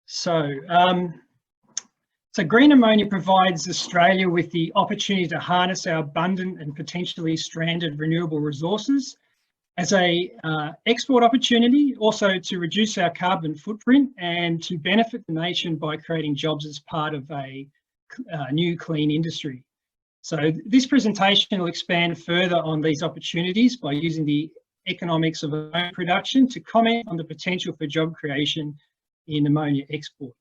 So green ammonia provides Australia with the opportunity to harness our abundant and potentially stranded renewable resources as a export opportunity, also to reduce our carbon footprint and to benefit the nation by creating jobs as part of a new clean industry. So this presentation will expand further on these opportunities by using the economics of ammonia production to comment on the potential for job creation in ammonia export.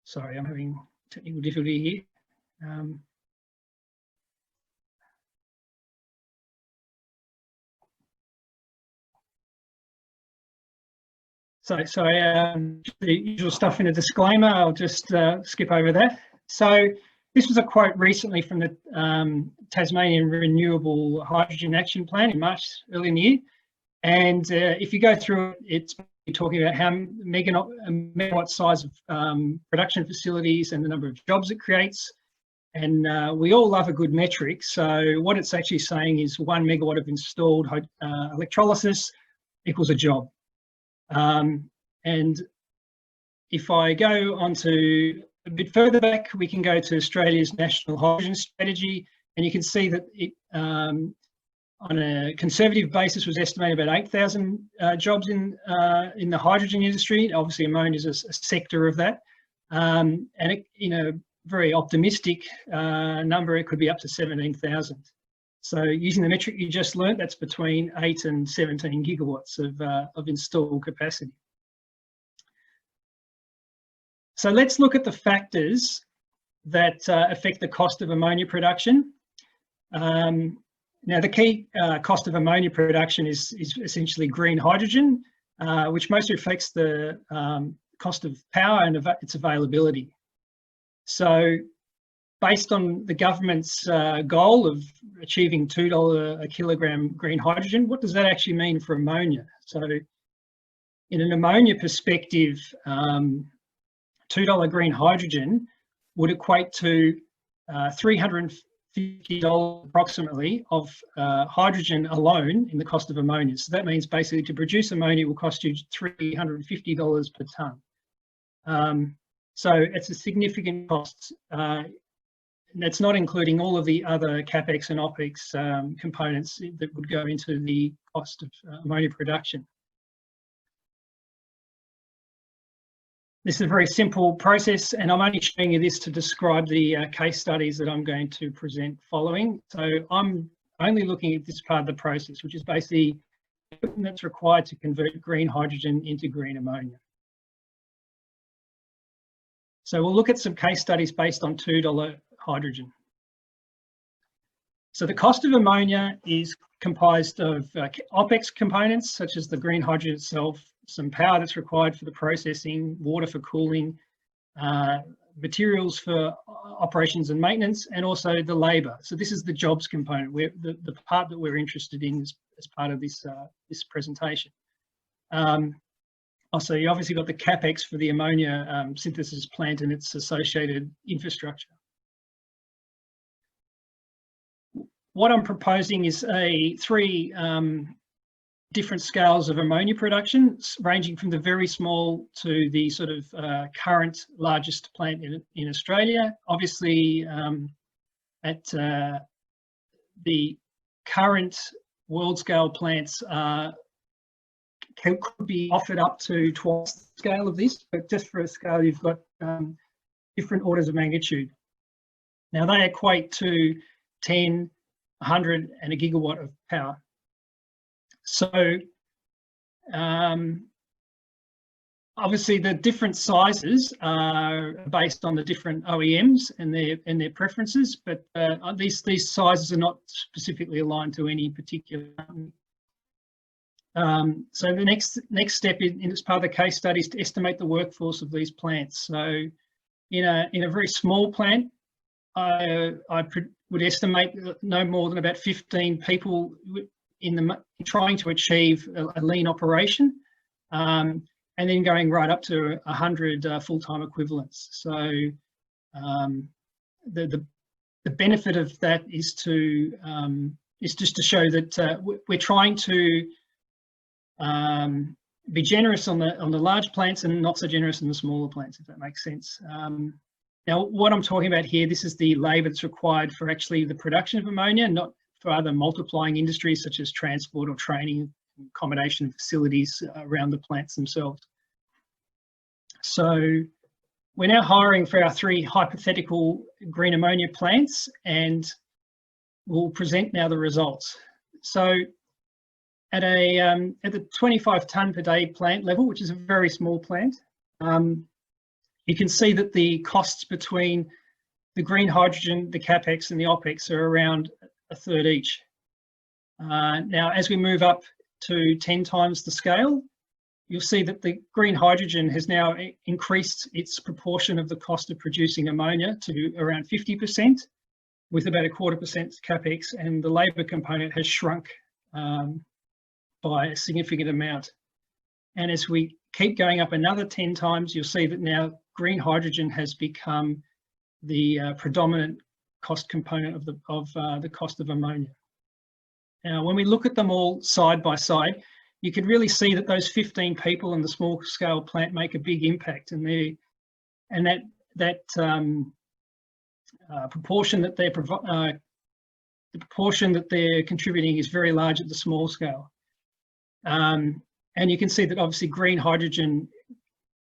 Sorry, I'm having technical difficulty here. The usual stuff in a disclaimer, I'll just skip over that. So this was a quote recently from the Tasmanian Renewable Hydrogen Action Plan in March early in the year. And if you go through it, it's talking about how megawatt size of production facilities and the number of jobs it creates. And we all love a good metric. So what it's actually saying is 1 megawatt of installed electrolysis equals a job. And if I go on to a bit further back, we can go to Australia's National Hydrogen Strategy, and you can see that it, on a conservative basis, was estimated about 8,000 jobs in the hydrogen industry. Obviously, ammonia is a sector of that, and it, in a very optimistic number, it could be up to 17,000. So using the metric you just learnt, that's between 8 and 17 gigawatts of installed capacity. So let's look at the factors that affect the cost of ammonia production. Now, the key cost of ammonia production is essentially green hydrogen, which mostly reflects the cost of power and its availability. So based on the government's goal of achieving $2 a kilogram green hydrogen, what does that actually mean for ammonia? So in an ammonia perspective, $2 green hydrogen would equate to $350 approximately of hydrogen alone in the cost of ammonia. So that means basically to produce ammonia will cost you $350 per tonne. So it's a significant cost. And that's not including all of the other CapEx and OpEx components that would go into the cost of ammonia production. This is a very simple process, and I'm only showing you this to describe the case studies that I'm going to present following. So I'm only looking at this part of the process, which is basically equipment that's required to convert green hydrogen into green ammonia. So we'll look at some case studies based on $2 hydrogen. So the cost of ammonia is comprised of OpEx components, such as the green hydrogen itself, some power that's required for the processing, water for cooling, materials for operations and maintenance, and also the labour. So this is the jobs component, the part that we're interested in as part of this, this presentation. Also, you obviously got the CapEx for the ammonia synthesis plant and its associated infrastructure. What I'm proposing is three different scales of ammonia production, ranging from the very small to the sort of current largest plant in Australia. Obviously, at the current world scale plants could be offered up to twice the scale of this, but just for a scale, you've got different orders of magnitude. Now, they equate to 10, 100 and a gigawatt of power. So obviously the different sizes are based on the different OEMs and their preferences, but these sizes are not specifically aligned to any particular company. So the next step in as part of the case study is to estimate the workforce of these plants. So in a very small plant, I would estimate no more than about 15 people in trying to achieve a lean operation, and then going right up to 100 full-time equivalents. So the the benefit of that is just to show that we're trying to be generous on the large plants and not so generous on the smaller plants, if that makes sense. Now, what I'm talking about here, this is the labour that's required for actually the production of ammonia, not for other multiplying industries such as transport or training, accommodation facilities around the plants themselves. So we're now hiring for our 3 hypothetical green ammonia plants, and we'll present now the results. So at the 25 tonne per day plant level, which is a very small plant, you can see that the costs between the green hydrogen, the CapEx and the OpEx are around a third each. Now, as we move up to 10 times the scale, you'll see that the green hydrogen has now increased its proportion of the cost of producing ammonia to around 50%, with about 0.25% CapEx, and the labour component has shrunk by a significant amount. And as we keep going up another 10 times, you'll see that now green hydrogen has become the predominant cost component of the cost of ammonia. Now, when we look at them all side by side, you can really see that those 15 people in the small scale plant make a big impact, and that proportion that the proportion that they're contributing is very large at the small scale. And you can see that obviously green hydrogen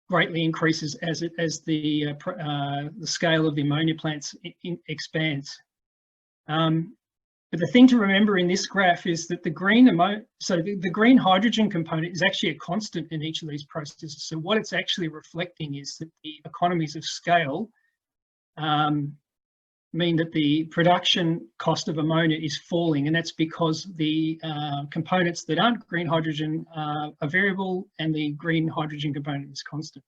greatly increases as the scale of the ammonia plants expands. But the thing to remember in this graph is that the green hydrogen component is actually a constant in each of these processes. So what it's actually reflecting is that the economies of scale mean that the production cost of ammonia is falling, and that's because the components that aren't green hydrogen are variable and the green hydrogen component is constant.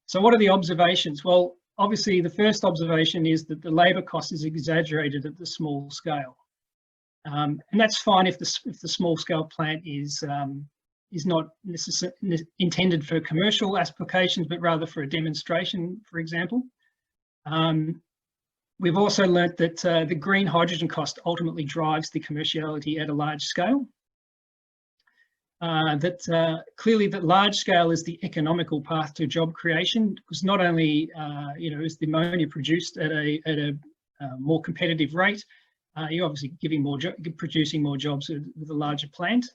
So what are the observations? Well, obviously the first observation is that the labour cost is exaggerated at the small scale, and that's fine if the small scale plant is not necessarily intended for commercial applications, but rather for a demonstration, for example. We've also learnt that the green hydrogen cost ultimately drives the commerciality at a large scale. Clearly that large scale is the economical path to job creation, because not only is the ammonia produced at a more competitive rate, you're obviously producing more jobs with a larger plant.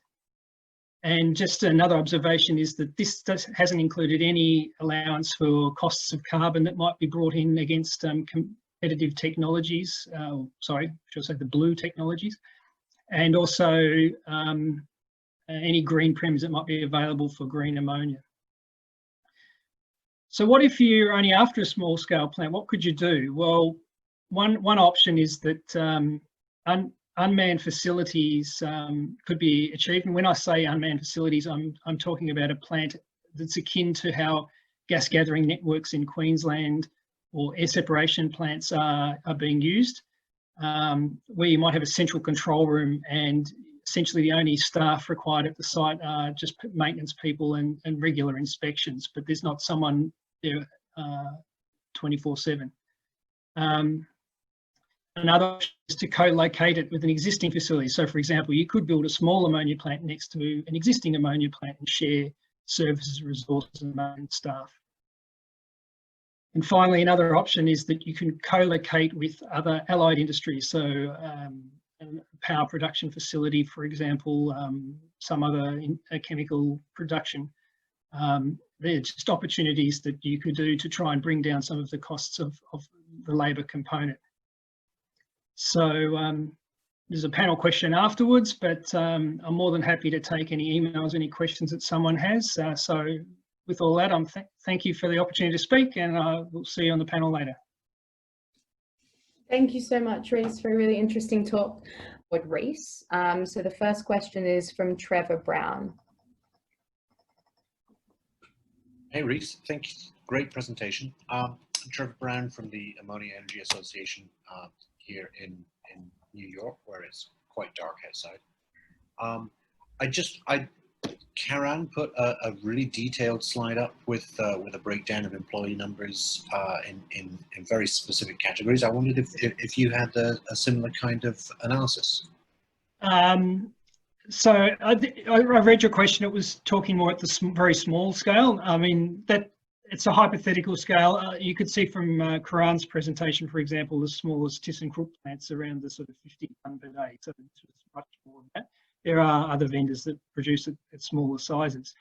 And just another observation is that this hasn't included any allowance for costs of carbon that might be brought in against competitive technologies, sorry, should I say the blue technologies, and also any green premiums that might be available for green ammonia. So what if you're only after a small scale plant? What could you do? Well, one option is that unmanned facilities could be achieved. And when I say unmanned facilities, I'm talking about a plant that's akin to how gas gathering networks in Queensland or air separation plants are being used, where you might have a central control room and essentially the only staff required at the site are just maintenance people and regular inspections, but there's not someone there 24/7. Another option is to co-locate it with an existing facility. So, for example, you could build a small ammonia plant next to an existing ammonia plant and share services, resources, and maintenance staff. And finally, another option is that you can co-locate with other allied industries. So, a power production facility, for example, some other chemical production. They're just opportunities that you could do to try and bring down some of the costs of the labour component. So there's a panel question afterwards, but I'm more than happy to take any emails, any questions that someone has. So with all that, thank you for the opportunity to speak, and we'll see you on the panel later. Thank you so much, Rhys, for a really interesting talk with Rhys. So the first question is from Trevor Brown. Hey, Rhys, thank you. Great presentation. I'm Trevor Brown from the Ammonia Energy Association here in New York, where it's quite dark outside. Karan put a really detailed slide up with a breakdown of employee numbers in very specific categories. I wondered if you had a similar kind of analysis. So I read your question. It was talking more at the very small scale. I mean, that it's a hypothetical scale. You could see from Karan's presentation, for example, the smallest ThyssenKrupp plants around the sort of 50 tonne per day. So it's much more than that. There are other vendors that produce it at smaller sizes.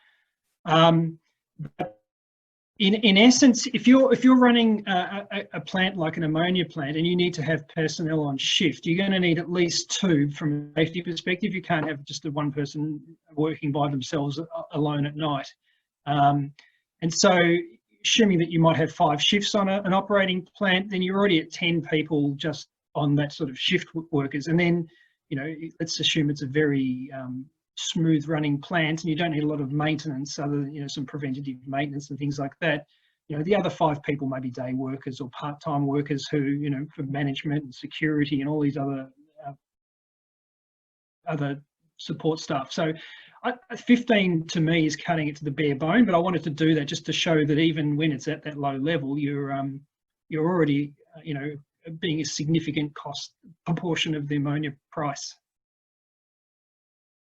But in essence, if you're running a plant like an ammonia plant and you need to have personnel on shift, you're going to need at least two from a safety perspective. You can't have just one person working by themselves alone at night. And so, assuming that you might have 5 shifts on an operating plant, then you're already at 10 people just on that sort of shift workers. And then, you know, let's assume it's a very smooth running plant and you don't need a lot of maintenance other than, you know, some preventative maintenance and things like that. You know, the other 5 people may be day workers or part-time workers who, you know, for management and security and all these other support staff. So 15 to me is cutting it to the bare bone, but I wanted to do that just to show that even when it's at that low level, you're already, you know, being a significant cost proportion of the ammonia price.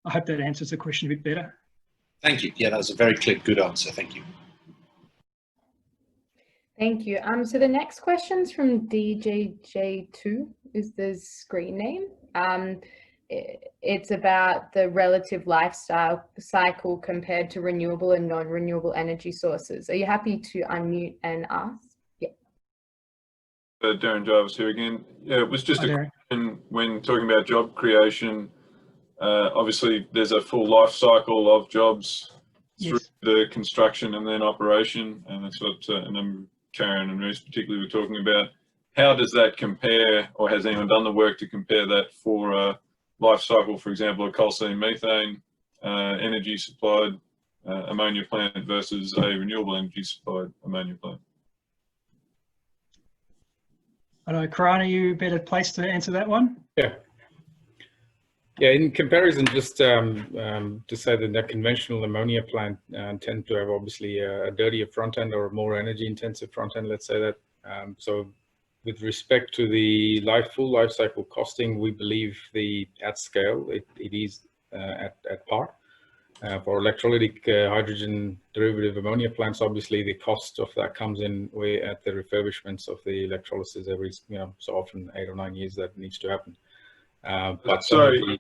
I hope that answers the question a bit better. Thank you. Yeah, that was a very clear, good answer. Thank you. Thank you. So the next question's from DJJ2 is the screen name. It's about the relative lifestyle cycle compared to renewable and non-renewable energy sources. Are you happy to unmute and ask? Yeah. Darren Jarvis here again. Yeah, it was just a question when talking about job creation. Obviously, there's a full life cycle of jobs through the construction and then operation, and that's what Karan and Rhys particularly were talking about. How does that compare, or has anyone done the work to compare that for a life cycle, for example, a coal seam methane energy supplied ammonia plant versus a renewable energy supplied ammonia plant? I don't know, Karan, are you better placed to answer that one? Yeah, in comparison, just to say that the conventional ammonia plant tend to have obviously a dirtier front end or a more energy intensive front end, let's say that. So with respect to the full life cycle costing, we believe at scale, it is at par. For electrolytic hydrogen derivative ammonia plants, obviously the cost of that comes in way at the refurbishments of the electrolysis every, you know, so often 8 or 9 years that needs to happen. But sorry,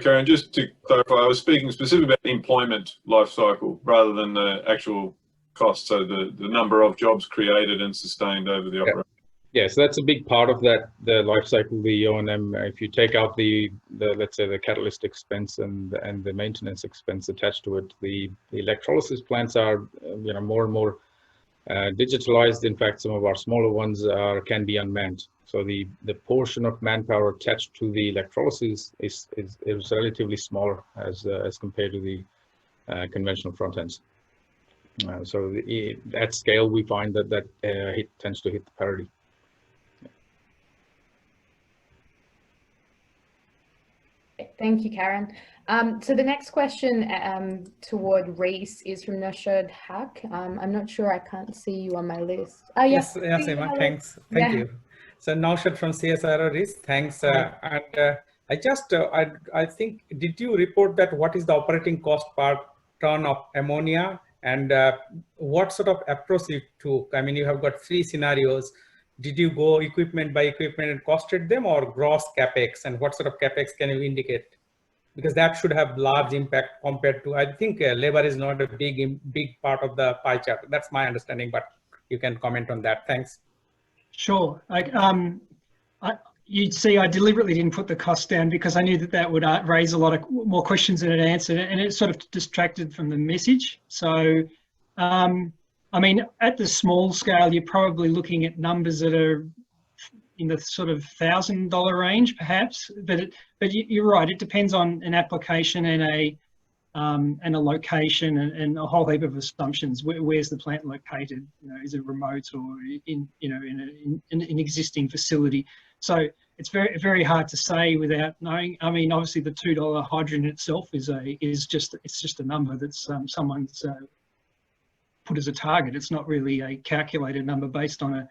Karan, just to clarify, I was speaking specifically about employment life cycle rather than the actual cost. So the number of jobs created and sustained over the operation. Yeah, so that's a big part of that, the life cycle, the O&M. If you take out the let's say the catalyst expense and the maintenance expense attached to it, the electrolysis plants are, you know, more and more digitalized. In fact, some of our smaller ones can be unmanned. So the portion of manpower attached to the electrolysis is relatively smaller as compared to the conventional front ends. So at scale, we find that tends to hit the parity. Thank you, Karan. So the next question toward Rhys is from Nashad Haq. I'm not sure, I can't see you on my list. Oh, yes, Emma, thanks. Thank you. So Nashad from CSIRO, Rhys, thanks. And I think, did you report that what is the operating cost per ton of ammonia, and what sort of approach you took? I mean, you have got 3 scenarios. Did you go equipment by equipment and costed them, or gross capex, and what sort of capex can you indicate? Because that should have large impact compared to, I think labor is not a big part of the pie chart. That's my understanding, but you can comment on that. Thanks. Sure. You'd see I deliberately didn't put the cost down because I knew that would raise a lot of more questions than it answered, and it sort of distracted from the message. So, I mean, at the small scale, you're probably looking at numbers that are in the sort of $1,000 range, perhaps. But you're right. It depends on an application and a location and a whole heap of assumptions. Where's the plant located? You know, is it remote or in an existing facility? So it's very hard to say without knowing. I mean, obviously the $2 hydrogen itself is just a number that's someone's put as a target. It's not really a calculated number based on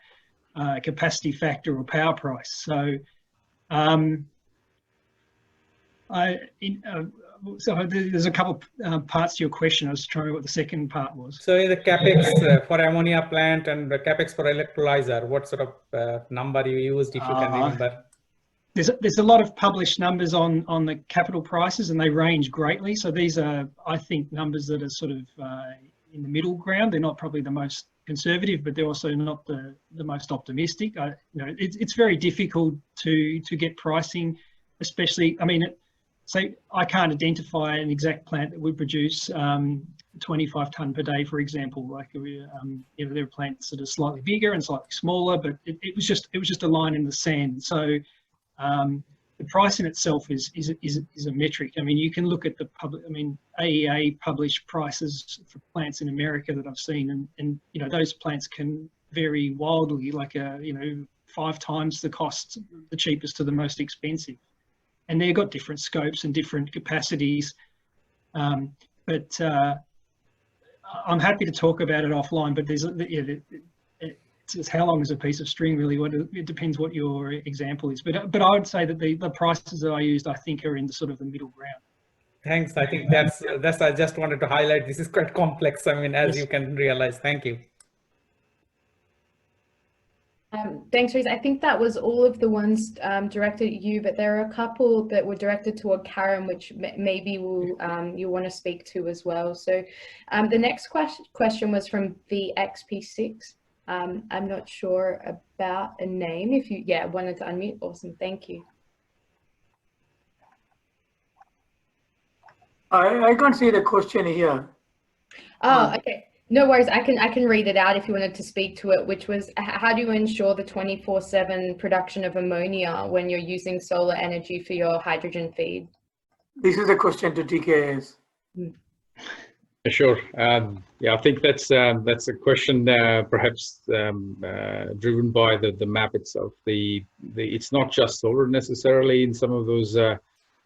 a capacity factor or power price. So, so there's a couple parts to your question. I was trying to remember what the second part was. So the capex for ammonia plant and the capex for electrolyzer, what sort of number you used, if you can remember? There's a lot of published numbers on the capital prices, and they range greatly. So these are, I think, numbers that are sort of in the middle ground. They're not probably the most conservative, but they're also not the most optimistic. It's very difficult to get pricing, especially. I mean, say I can't identify an exact plant that would produce 25 tonne per day, for example. Like there are plants that are slightly bigger and slightly smaller, but it was just a line in the sand. So the price in itself is a metric. I mean, you can look at the public. I mean, AEA published prices for plants in America that I've seen, and those plants can vary wildly, like 5 times the cost, the cheapest to the most expensive, and they've got different scopes and different capacities. But I'm happy to talk about it offline. But there's it's how long is a piece of string, really? It depends what your example is. But I would say that the prices that I used, I think, are in the sort of the middle ground. Thanks. I think that's I just wanted to highlight. This is quite complex. I mean, as Yes. you can realize. Thank you. Thanks, Rhys. I think that was all of the ones directed at you, but there are a couple that were directed toward Karan, which maybe you want to speak to as well. So the next question was from VXP6. I'm not sure about a name. If you, wanted to unmute, awesome. Thank you. I can't see the question here. Oh, okay. No worries. I can read it out if you wanted to speak to it, which was, how do you ensure the 24/7 production of ammonia when you're using solar energy for your hydrogen feed? This is a question to TKS. Sure. I think that's a question perhaps driven by the map itself. It's not just solar necessarily in some of those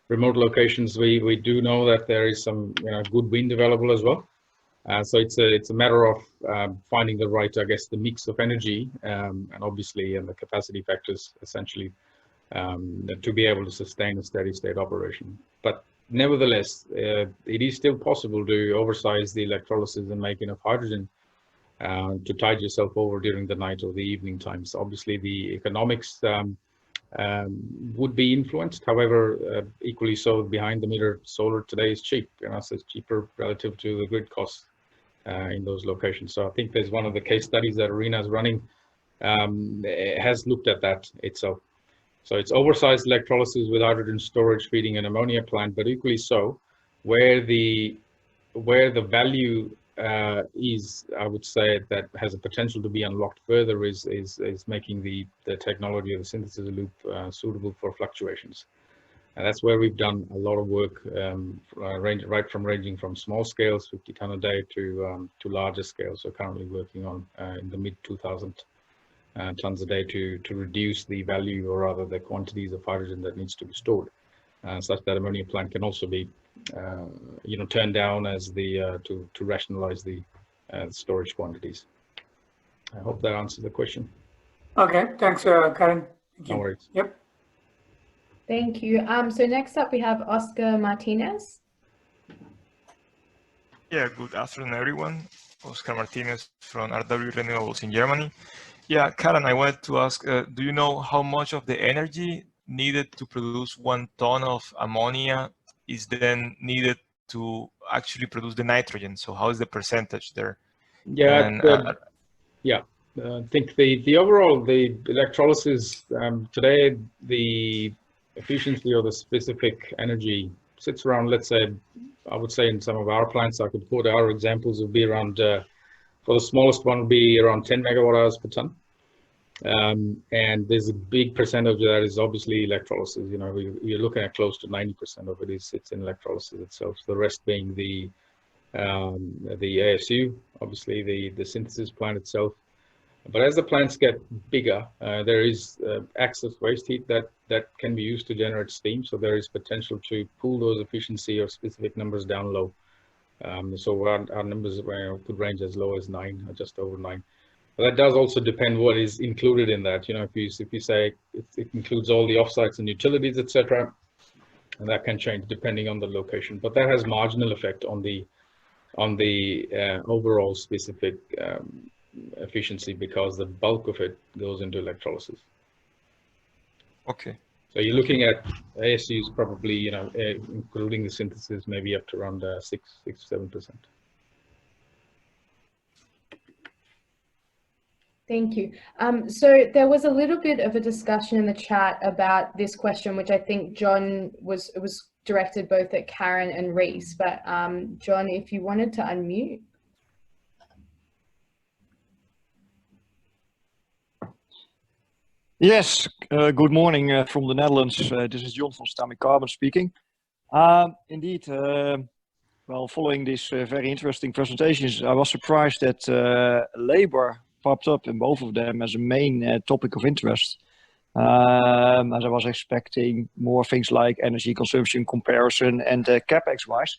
remote locations. We do know that there is some good wind available as well. So it's a matter of finding the right, I guess, the mix of energy and obviously and the capacity factors essentially to be able to sustain a steady state operation. But nevertheless, it is still possible to oversize the electrolysis and make enough hydrogen to tide yourself over during the night or the evening times. Obviously, the economics would be influenced. However, equally so, behind the meter solar today is cheap. So it's cheaper relative to the grid costs in those locations. So I think there's one of the case studies that ARENA is running has looked at that itself. So it's oversized electrolysis with hydrogen storage feeding an ammonia plant, but equally so, where the value is, I would say, that has a potential to be unlocked further is making the technology of the synthesis loop suitable for fluctuations. And that's where we've done a lot of work, ranging from small scales, 50 tonne a day, to larger scales. So currently working on in the mid 2000 tons a day to reduce the value, or rather the quantities of hydrogen that needs to be stored, such that ammonia plant can also be turned down as to rationalize the storage quantities. I hope that answers the question. Okay, thanks, Karan. No worries. Yep. Thank you. So next up we have Oscar Martinez. Yeah, good afternoon, everyone. Oscar Martinez from RW Renewables in Germany. Yeah, Karan, I wanted to ask, do you know how much of the energy needed to produce 1 ton of ammonia is then needed to actually produce the nitrogen? So how is the percentage there? Yeah, And, I think the overall, the electrolysis today, the efficiency or the specific energy sits around, let's say, I would say in some of our plants, I could quote our examples would be around, for the smallest one would be around 10 megawatt hours per ton. And there's a big percentage of that is obviously electrolysis. You're looking at close to 90% of it sits in electrolysis itself. So the rest being the ASU, obviously the synthesis plant itself, But as the plants get bigger, there is excess waste heat that can be used to generate steam. So there is potential to pull those efficiency or specific numbers down low. So our numbers could range as low as 9 or just over 9. But that does also depend what is included in that. If you say it includes all the offsites and utilities, etc., and that can change depending on the location. But that has marginal effect on the overall specific efficiency, because the bulk of it goes into electrolysis. Okay. So you're looking at ASUs probably, including the synthesis, maybe up to around 6-7%. Thank you. So there was a little bit of a discussion in the chat about this question, which I think John was directed both at Karan and Rhys. But John, if you wanted to unmute. Yes, good morning from the Netherlands. This is John from Stamic Carbon speaking. Indeed, well, following these very interesting presentations, I was surprised that labor popped up in both of them as a main topic of interest. As I was expecting more things like energy consumption comparison and CapEx-wise.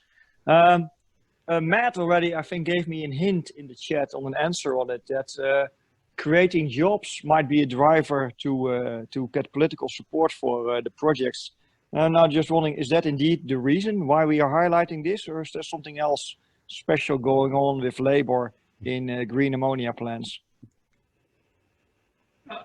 Matt already, I think, gave me a hint in the chat on an answer on it that creating jobs might be a driver to get political support for the projects. Now just wondering, is that indeed the reason why we are highlighting this, or is there something else special going on with labor in green ammonia plants? I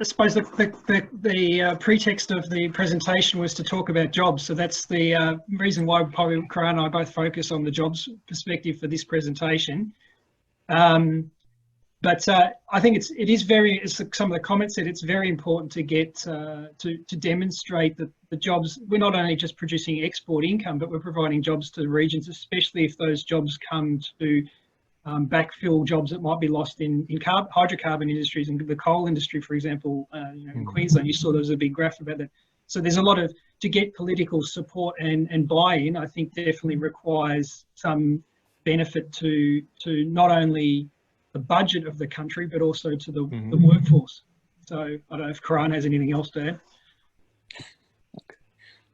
suppose the pretext of the presentation was to talk about jobs. So that's the reason why probably Karan and I both focus on the jobs perspective for this presentation. But I think it is very, as some of the comments said, it's very important to get to demonstrate that the jobs, we're not only just producing export income, but we're providing jobs to the regions, especially if those jobs come to backfill jobs that might be lost in hydrocarbon industries and the coal industry, for example. In Queensland, you saw there was a big graph about that. So there's a lot of, to get political support and buy-in, I think definitely requires some benefit to not only the budget of the country, but also to the workforce. So I don't know if Karan has anything else to add.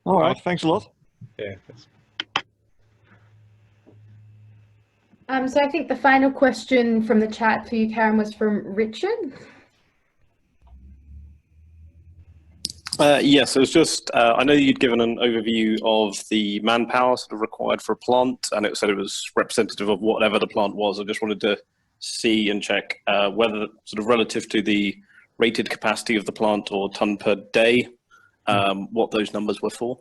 All right, thanks a lot. Yeah. So I think the final question from the chat for you, Karan, was from Richard. Yes, it was just, I know you'd given an overview of the manpower sort of required for a plant, and it said it was representative of whatever the plant was. I just wanted to see and check whether sort of relative to the rated capacity of the plant or ton per day, what those numbers were for.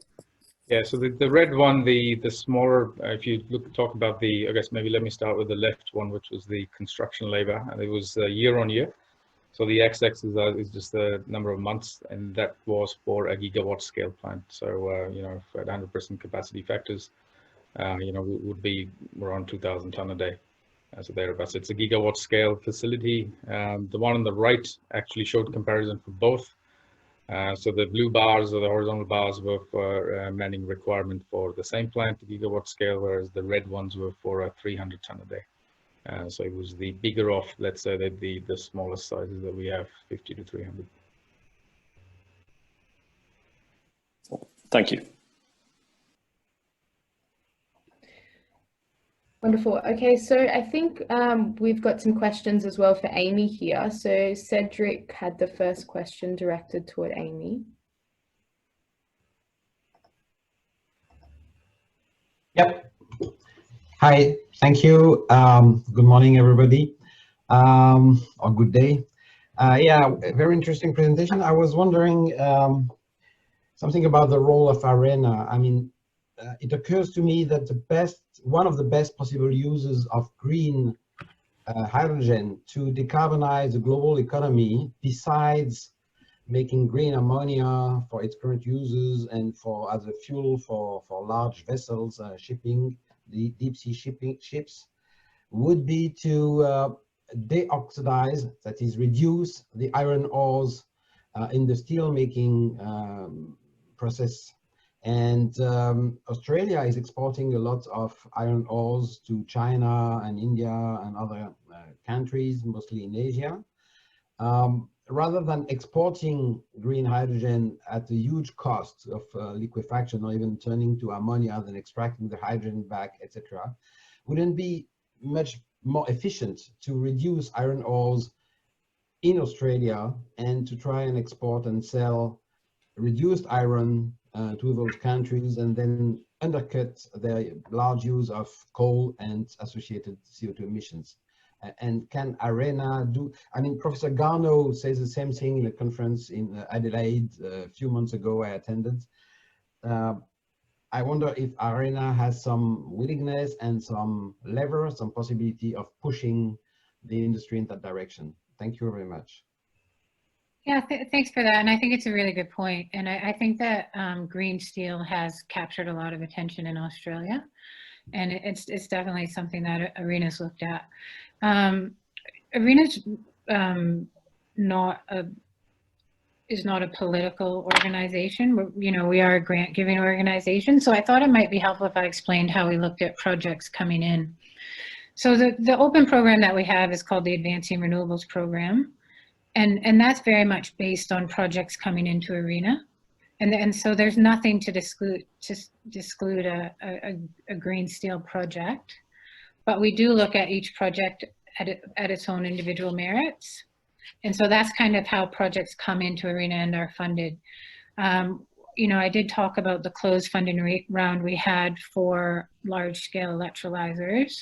Yeah, so the red one, the smaller, if you talk about the, I guess maybe let me start with the left one, which was the construction labor, and it was year on year. So the x-axis is just the number of months, and that was for a gigawatt scale plant. So, at 100% capacity factors, would be around 2,000 ton a day. So thereabouts. It's a gigawatt scale facility. The one on the right actually showed comparison for both. So the blue bars or the horizontal bars were for manning requirement for the same plant, the gigawatt scale, whereas the red ones were for a 300 ton a day. So it was the bigger of, let's say, that the smallest sizes that we have, 50 to 300. Thank you. Wonderful. Okay, so I think we've got some questions as well for Amy here. So Cedric had the first question directed toward Amy. Yep. Hi, thank you. Good morning, everybody, or good day. Yeah, very interesting presentation. I was wondering something about the role of ARENA. I mean, it occurs to me that one of the best possible uses of green hydrogen to decarbonize the global economy, besides making green ammonia for its current uses and as a fuel for large vessels, shipping, the deep sea ships, would be to deoxidize, that is, reduce the iron ores in the steel making process. And Australia is exporting a lot of iron ores to China and India and other countries, mostly in Asia. Rather than exporting green hydrogen at a huge cost of liquefaction or even turning to ammonia, then extracting the hydrogen back, etc., wouldn't it be much more efficient to reduce iron ores in Australia and to try and export and sell reduced iron to those countries and then undercut their large use of coal and associated CO2 emissions? And can ARENA do, I mean, Professor Garneau says the same thing in a conference in Adelaide a few months ago I attended. I wonder if ARENA has some willingness and some lever, some possibility of pushing the industry in that direction. Thank you very much. Yeah, thanks for that. And I think it's a really good point. And I think that green steel has captured a lot of attention in Australia. And it's definitely something that ARENA's looked at. ARENA's is not a political organization. We are a grant giving organization. So I thought it might be helpful if I explained how we looked at projects coming in. So the open program that we have is called the Advancing Renewables Program. And that's very much based on projects coming into ARENA. And so there's nothing to exclude a green steel project. But we do look at each project at its own individual merits. And so that's kind of how projects come into ARENA and are funded. I did talk about the closed funding round we had for large-scale electrolyzers.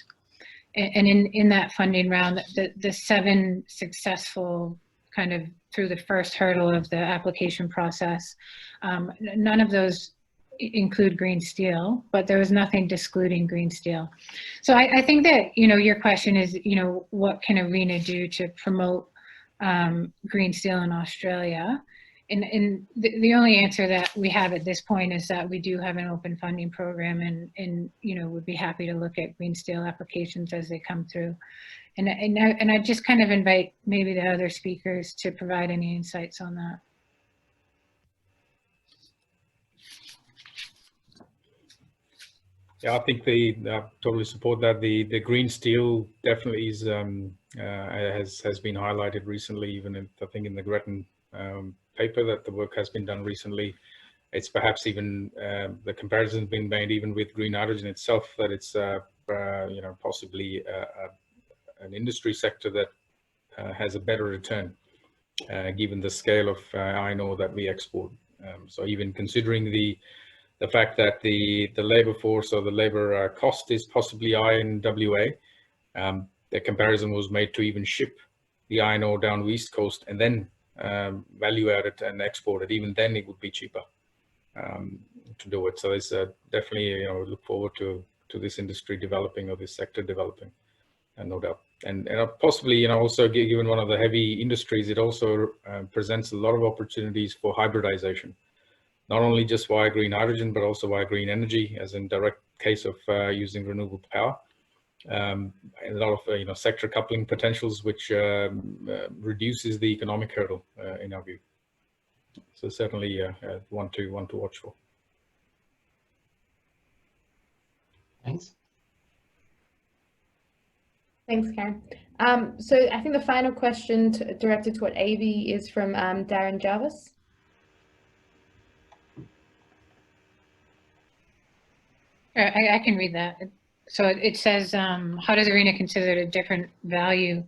And in that funding round, the 7 successful kind of through the first hurdle of the application process, none of those include green steel, but there was nothing excluding green steel. So I think that, your question is, what can ARENA do to promote green steel in Australia? And the only answer that we have at this point is that we do have an open funding program and would be happy to look at green steel applications as they come through. And I just kind of invite maybe the other speakers to provide any insights on that. Yeah, I think I totally support that. The green steel definitely is has been highlighted recently, even I think in the Gretton paper that the work has been done recently. It's perhaps even the comparison has been made even with green hydrogen itself, that it's possibly an industry sector that has a better return given the scale of iron ore that we export. So even considering the fact that the labor force or the labor cost is possibly high in WA, the comparison was made to even ship the iron ore down the East Coast and then value add it and export it. Even then it would be cheaper to do it. So it's definitely, look forward to this industry developing or this sector developing, no doubt. And possibly, also given one of the heavy industries, it also presents a lot of opportunities for hybridization. Not only just via green hydrogen, but also via green energy, as in direct case of using renewable power. And a lot of sector coupling potentials, which reduces the economic hurdle in our view. So certainly one to watch for. Thanks. Thanks, Karen. So I think the final question directed toward AV is from Darren Jarvis. I can read that. So it says, how does ARENA consider a different value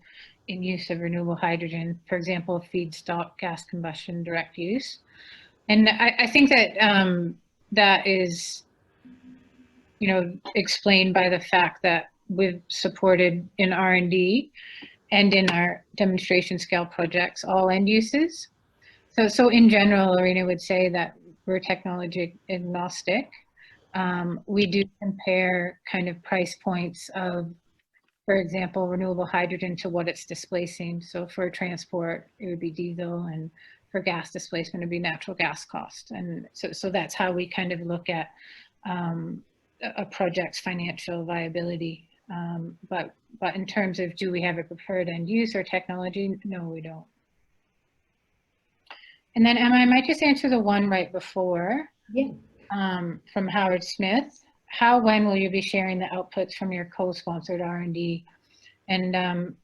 in use of renewable hydrogen, for example, feedstock, gas combustion, direct use? And I think that that is, explained by the fact that we've supported in R&D and in our demonstration scale projects all end uses. So in general, ARENA would say that we're technology agnostic. We do compare kind of price points of, for example, renewable hydrogen to what it's displacing. So for transport, it would be diesel, and for gas displacement, it'd be natural gas cost. And so that's how we kind of look at a project's financial viability. But in terms of, do we have a preferred end use or technology? No, we don't. And then Emma, I might just answer the one right before. Yeah. From Howard Smith. When will you be sharing the outputs from your co-sponsored R&D? And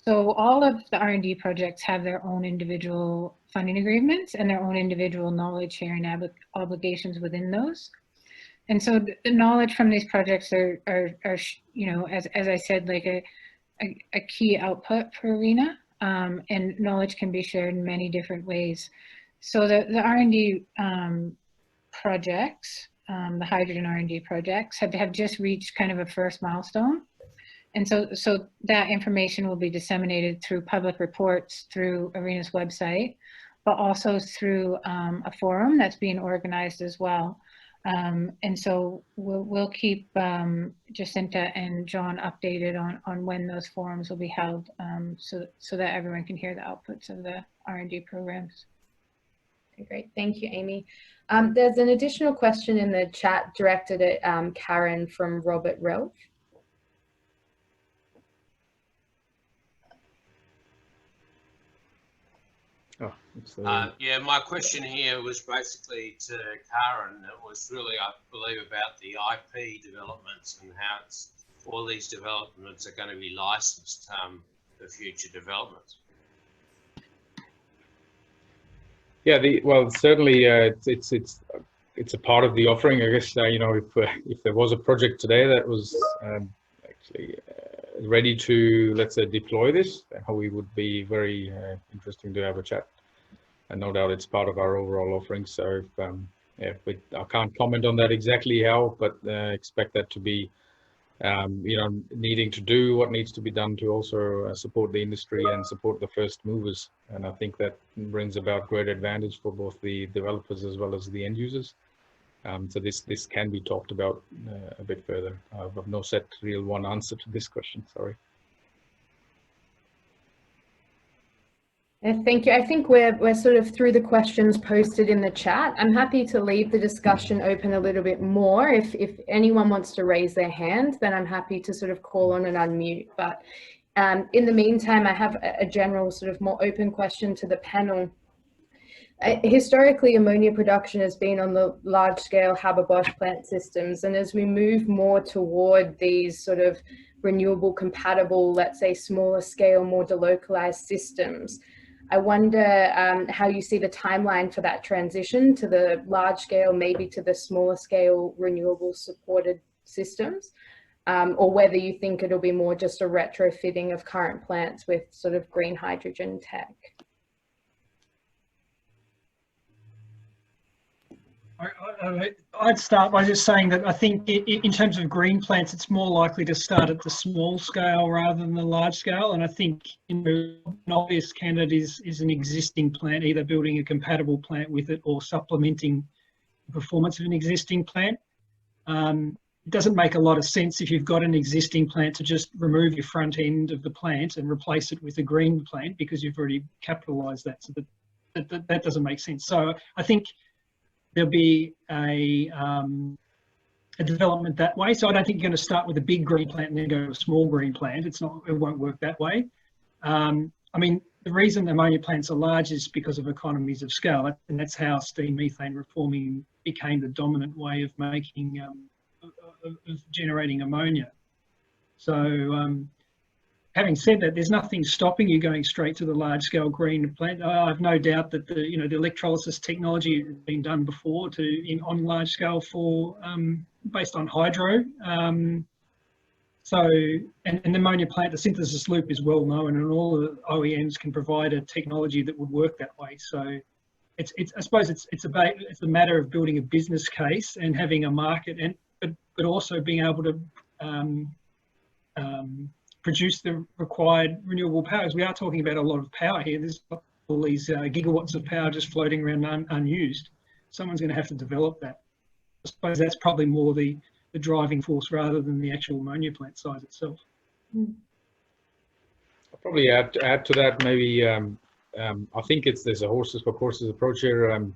So all of the R&D projects have their own individual funding agreements and their own individual knowledge sharing obligations within those. And so the knowledge from these projects are you know, as I said, like a key output for ARENA, and knowledge can be shared in many different ways. So the R&D projects, the hydrogen R&D projects have just reached kind of a first milestone. And so that information will be disseminated through public reports, through ARENA's website, but also through a forum that's being organized as well. And so we'll keep Jacinta and John updated on when those forums will be held, so that everyone can hear the outputs of the R&D programs. Okay, great, thank you, Amy. There's an additional question in the chat directed at Karen from Robert Relf. Yeah, my question here was basically to Karen. It was really, I believe, about the IP developments and how all these developments are going to be licensed for future developments. Yeah, well, certainly it's a part of the offering. I guess you know, if there was a project today that was actually ready to, let's say, deploy this, we would be very interesting to have a chat. And no doubt it's part of our overall offering. So yeah, I can't comment on that exactly how, but expect that to be, you know, needing to do what needs to be done to also support the industry and support the first movers. And I think that brings about great advantage for both the developers as well as the end users. So this can be talked about a bit further. I've no set real one answer to this question, sorry. Thank you. I think we're sort of through the questions posted in the chat. I'm happy to leave the discussion open a little bit more. If anyone wants to raise their hand, then I'm happy to sort of call on and unmute. But in the meantime, I have a general sort of more open question to the panel. Historically, ammonia production has been on the large-scale Haber-Bosch plant systems, and as we move more toward these sort of renewable compatible, let's say smaller scale, more delocalized systems, I wonder how you see the timeline for that transition to the large scale, maybe to the smaller scale renewable supported systems, or whether you think it'll be more just a retrofitting of current plants with sort of green hydrogen tech. I'd start by just saying that I think in terms of green plants, it's more likely to start at the small scale rather than the large scale. And I think an obvious candidate is an existing plant, either building a compatible plant with it or supplementing the performance of an existing plant. It doesn't make a lot of sense if you've got an existing plant to just remove your front end of the plant and replace it with a green plant because you've already capitalized that. So that doesn't make sense. So I think there'll be a development that way. So I don't think you're going to start with a big green plant and then go to a small green plant. It won't work that way. I mean, the reason ammonia plants are large is because of economies of scale, and that's how steam methane reforming became the dominant way of making, of generating ammonia. So having said that, there's nothing stopping you going straight to the large-scale green plant. I have no doubt that the electrolysis technology has been done before on large scale for based on hydro. So and the ammonia plant, the synthesis loop is well known, and all the OEMs can provide a technology that would work that way. So I suppose it's a matter of building a business case and having a market, but also being able to produce the required renewable powers. We are talking about a lot of power here. There's all these gigawatts of power just floating around unused. Someone's going to have to develop that. I suppose that's probably more the driving force rather than the actual ammonia plant size itself. I'll probably add to that maybe. I think there's a horses for courses approach here.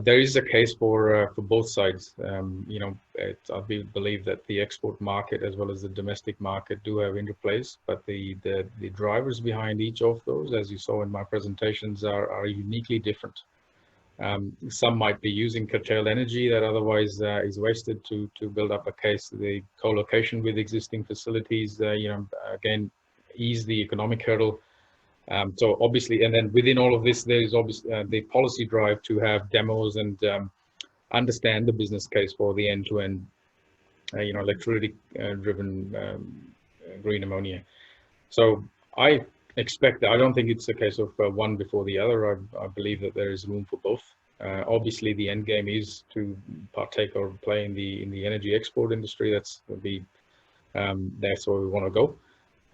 There is a case for both sides. You know, I believe that the export market as well as the domestic market do have interplays, but the drivers behind each of those, as you saw in my presentations, are uniquely different. Some might be using curtailed energy that otherwise is wasted to build up a case. The co-location with existing facilities, you know, again, ease the economic hurdle. So obviously, and then within all of this, there is obviously the policy drive to have demos and understand the business case for the end-to-end, electrolytic-driven green ammonia. So I expect that. I don't think it's a case of one before the other. I believe that there is room for both. Obviously, the end game is to partake or play in the energy export industry. That's where we want to go.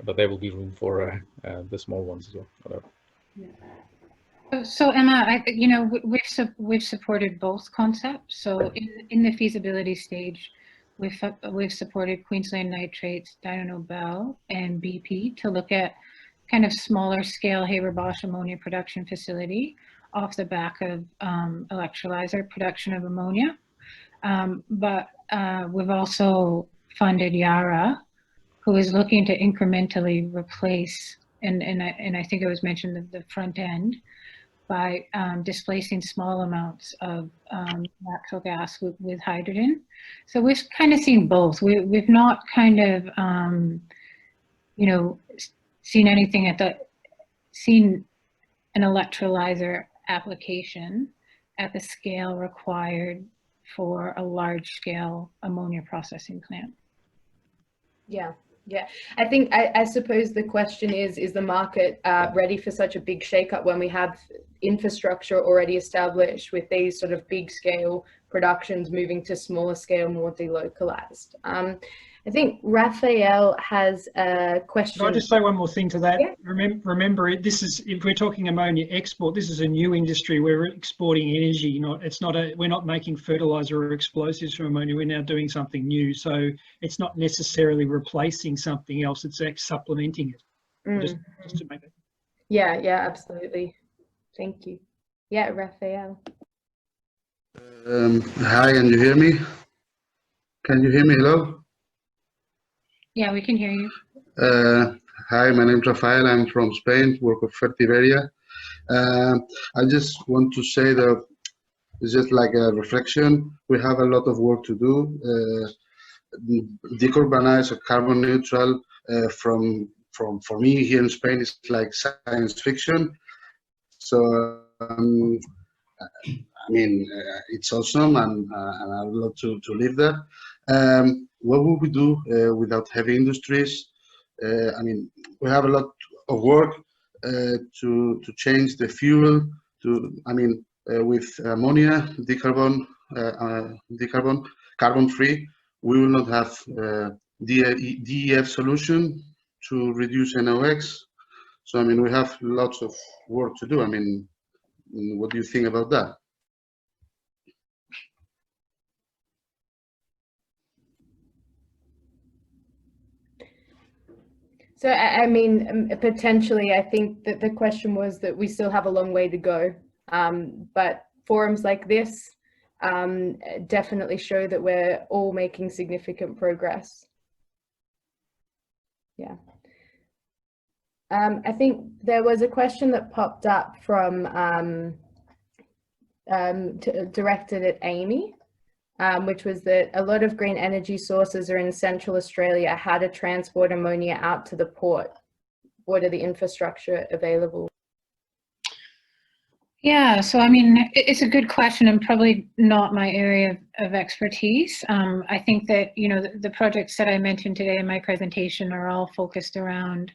But there will be room for the small ones as well. So Emma, we've supported both concepts. So in the feasibility stage, we've supported Queensland Nitrates, Dyno Nobel, and BP to look at kind of smaller scale Haber-Bosch ammonia production facility off the back of electrolyzer production of ammonia. But we've also funded Yara, who is looking to incrementally replace, and I think it was mentioned at the front end, by displacing small amounts of natural gas with hydrogen. So we've kind of seen both. We've not kind of, seen anything seen an electrolyzer application at the scale required for a large scale ammonia processing plant. Yeah. Yeah, I suppose the question is the market ready for such a big shakeup when we have infrastructure already established with these sort of big scale productions moving to smaller scale, more delocalized? I think Raphael has a question. Can I just say one more thing to that? Yeah. Remember, if we're talking ammonia export, this is a new industry. We're exporting energy. We're not making fertilizer or explosives from ammonia. We're now doing something new. So it's not necessarily replacing something else. It's supplementing it. Just to make it. Yeah, absolutely. Thank you. Yeah, Raphael. Hi, can you hear me? Can you hear me? Hello? Yeah, we can hear you. Hi, my name is Rafael. I'm from Spain, work with Fertiberia. I just want to say that it's just like a reflection. We have a lot of work to do. Decarbonize or carbon neutral for me here in Spain is like science fiction. So it's awesome, and I would love to live there. What would we do without heavy industries? We have a lot of work to change the fuel. With ammonia, carbon-free, we will not have DEF solution to reduce NOx. So we have lots of work to do. What do you think about that? So, potentially, I think that the question was that we still have a long way to go. But forums like this definitely show that we're all making significant progress. Yeah. I think there was a question that popped up from directed at Amy, which was that a lot of green energy sources are in Central Australia. How to transport ammonia out to the port? What are the infrastructure available? Yeah, so it's a good question and probably not my area of expertise. I think that, the projects that I mentioned today in my presentation are all focused around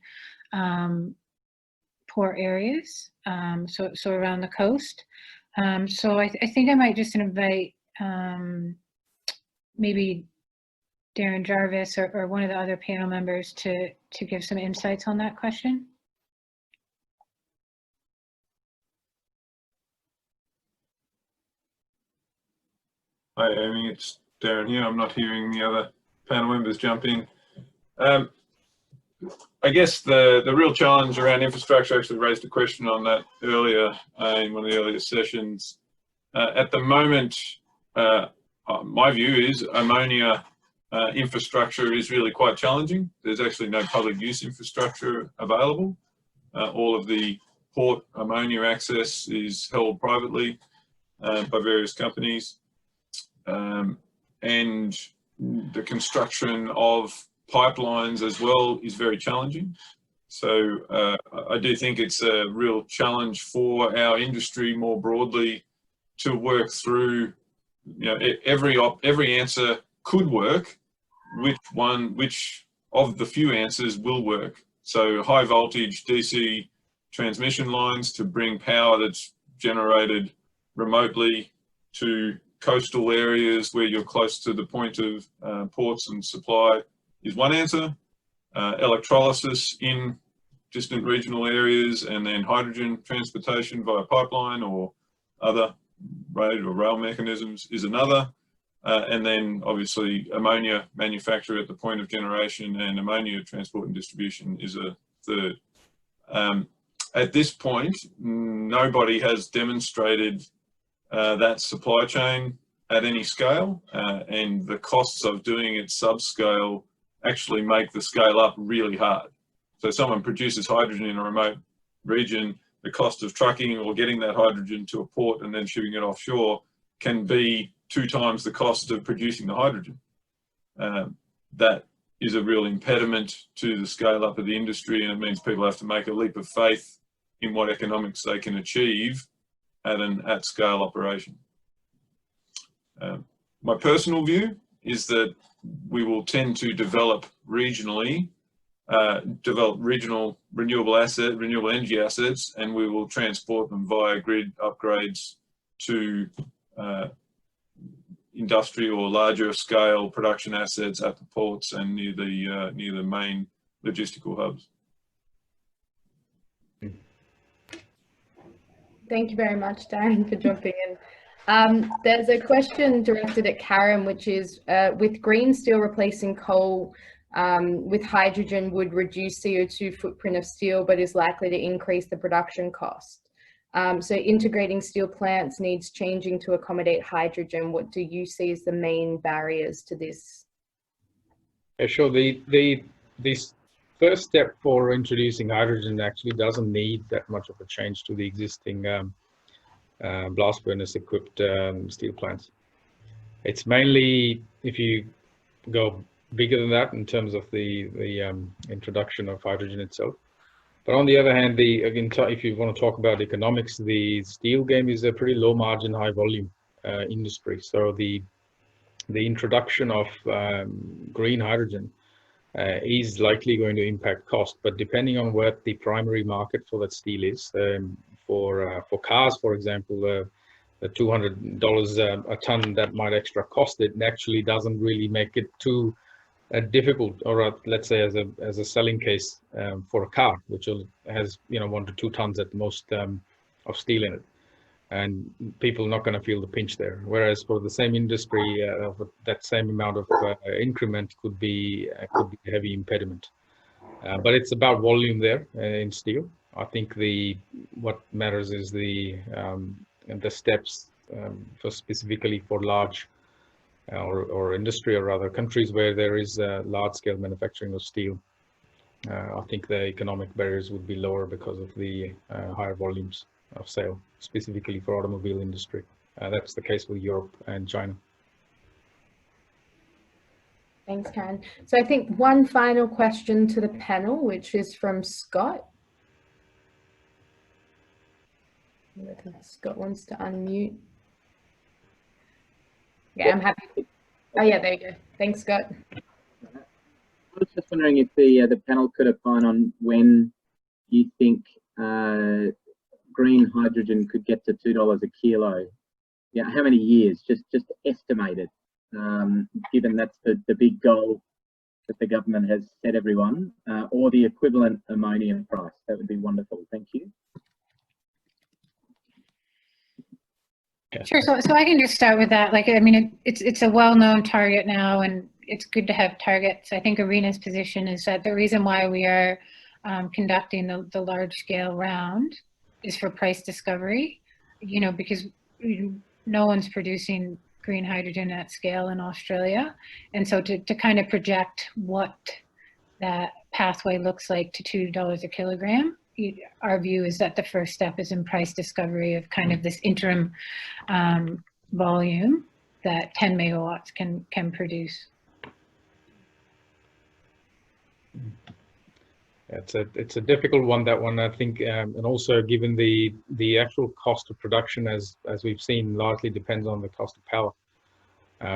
port areas, so around the coast. So I think I might just invite maybe Darren Jarvis or one of the other panel members to give some insights on that question. Hi, Amy, it's Darren here. I'm not hearing the other panel members jump in. I guess the real challenge around infrastructure, actually raised a question on that earlier in one of the earlier sessions. At the moment, my view is ammonia infrastructure is really quite challenging. There's actually no public use infrastructure available. All of the port ammonia access is held privately by various companies. And the construction of pipelines as well is very challenging. So I do think it's a real challenge for our industry more broadly to work through, you know, every answer could work. Which of the few answers will work? So high voltage DC transmission lines to bring power that's generated remotely to coastal areas where you're close to the point of ports and supply is one answer. Electrolysis in distant regional areas, and then hydrogen transportation via pipeline or other road or rail mechanisms is another. And then obviously ammonia manufacture at the point of generation and ammonia transport and distribution is a third. At this point, nobody has demonstrated that supply chain at any scale, and the costs of doing it subscale actually make the scale up really hard. So someone produces hydrogen in a remote region, the cost of trucking or getting that hydrogen to a port and then shipping it offshore can be 2 times the cost of producing the hydrogen. That is a real impediment to the scale up of the industry, and it means people have to make a leap of faith in what economics they can achieve at an at-scale operation. My personal view is that we will tend to develop regionally, develop regional renewable energy assets, and we will transport them via grid upgrades to industrial or larger scale production assets at the ports and near the main logistical hubs. Thank you very much, Darren, for jumping in. There's a question directed at Karan, which is, with green steel replacing coal with hydrogen would reduce CO2 footprint of steel, but is likely to increase the production cost. So integrating steel plants needs changing to accommodate hydrogen. What do you see as the main barriers to this? Yeah, sure. This first step for introducing hydrogen actually doesn't need that much of a change to the existing blast furnace equipped steel plants. It's mainly if you go bigger than that in terms of the introduction of hydrogen itself. But on the other hand, again, if you want to talk about economics, the steel game is a pretty low margin, high volume industry. So the introduction of green hydrogen is likely going to impact cost, but depending on what the primary market for that steel is, for cars, for example, the $200 a ton that might extra cost it actually doesn't really make it too difficult, or let's say as a selling case for a car, which has 1 to 2 tons at most of steel in it, and people are not going to feel the pinch there. Whereas for the same industry, that same amount of increment could be a heavy impediment. But it's about volume there in steel. I think what matters is the steps for specifically for large or industry, or rather countries where there is large scale manufacturing of steel. I think the economic barriers would be lower because of the higher volumes of sale, specifically for automobile industry. That's the case with Europe and China. Thanks, Karen. So I think one final question to the panel, which is from Scott. Scott wants to unmute. Yeah, I'm happy. Oh yeah, there you go. Thanks, Scott. I was just wondering if the panel could opine on when you think green hydrogen could get to $2 a kilo. Yeah, how many years? Just estimated. Given that's the big goal that the government has set everyone, or the equivalent ammonia price. That would be wonderful. Thank you. Sure. So I can just start with that. Like, I mean, it's a well-known target now, and it's good to have targets. I think ARENA's position is that the reason why we are conducting the large-scale round is for price discovery. Because no one's producing green hydrogen at scale in Australia, and so to kind of project what that pathway looks like to $2 a kilogram. Our view is that the first step is in price discovery of kind of this interim volume that 10 megawatts can produce. It's a difficult one, that one, I think, and also given the actual cost of production, as we've seen, largely depends on the cost of power.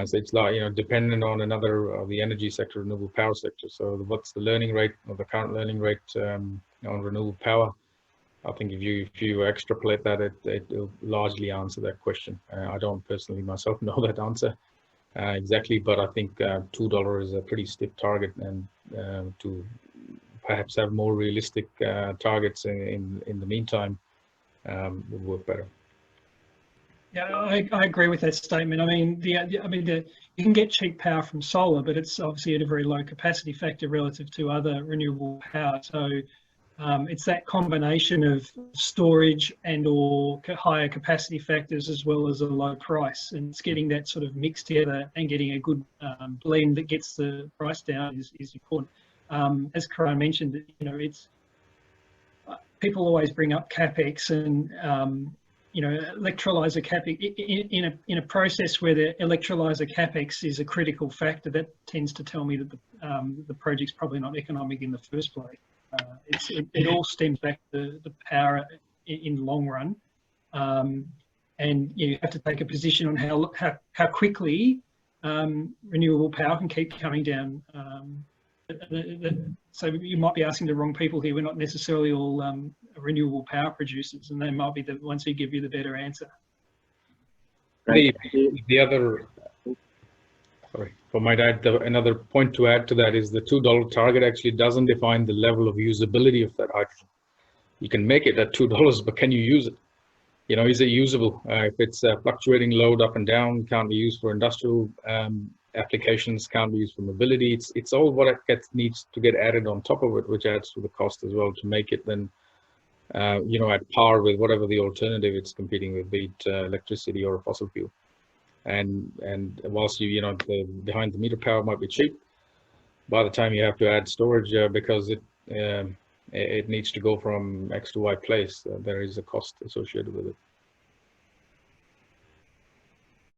So it's like, dependent on the energy sector, renewable power sector. So what's the learning rate, or the current learning rate on renewable power? I think if you extrapolate that, it will largely answer that question. I don't personally myself know that answer exactly, but I think $2 is a pretty stiff target, and to perhaps have more realistic targets in the meantime would work better. Yeah, I agree with that statement. I mean, you can get cheap power from solar, but it's obviously at a very low capacity factor relative to other renewable power. So it's that combination of storage and/or higher capacity factors, as well as a low price, and it's getting that sort of mix together and getting a good blend that gets the price down is important. As Karan mentioned, it's people always bring up capex, and electrolyzer capex in a process where the electrolyzer capex is a critical factor. That tends to tell me that the project's probably not economic in the first place. It all stems back to the power in the long run, and you have to take a position on how quickly renewable power can keep coming down. So you might be asking the wrong people here. We're not necessarily all renewable power producers, and they might be the ones who give you the better answer. The other, sorry, if I might add, another point to add to that is the $2 target actually doesn't define the level of usability of that hydrogen. You can make it at $2, but can you use it? Is it usable? If it's fluctuating load up and down, can't be used for industrial applications, can't be used for mobility. It's all what needs to get added on top of it, which adds to the cost as well to make it then, at par with whatever the alternative it's competing with, be it electricity or a fossil fuel. And whilst the behind the meter power might be cheap, by the time you have to add storage because it needs to go from X to Y place, there is a cost associated with it.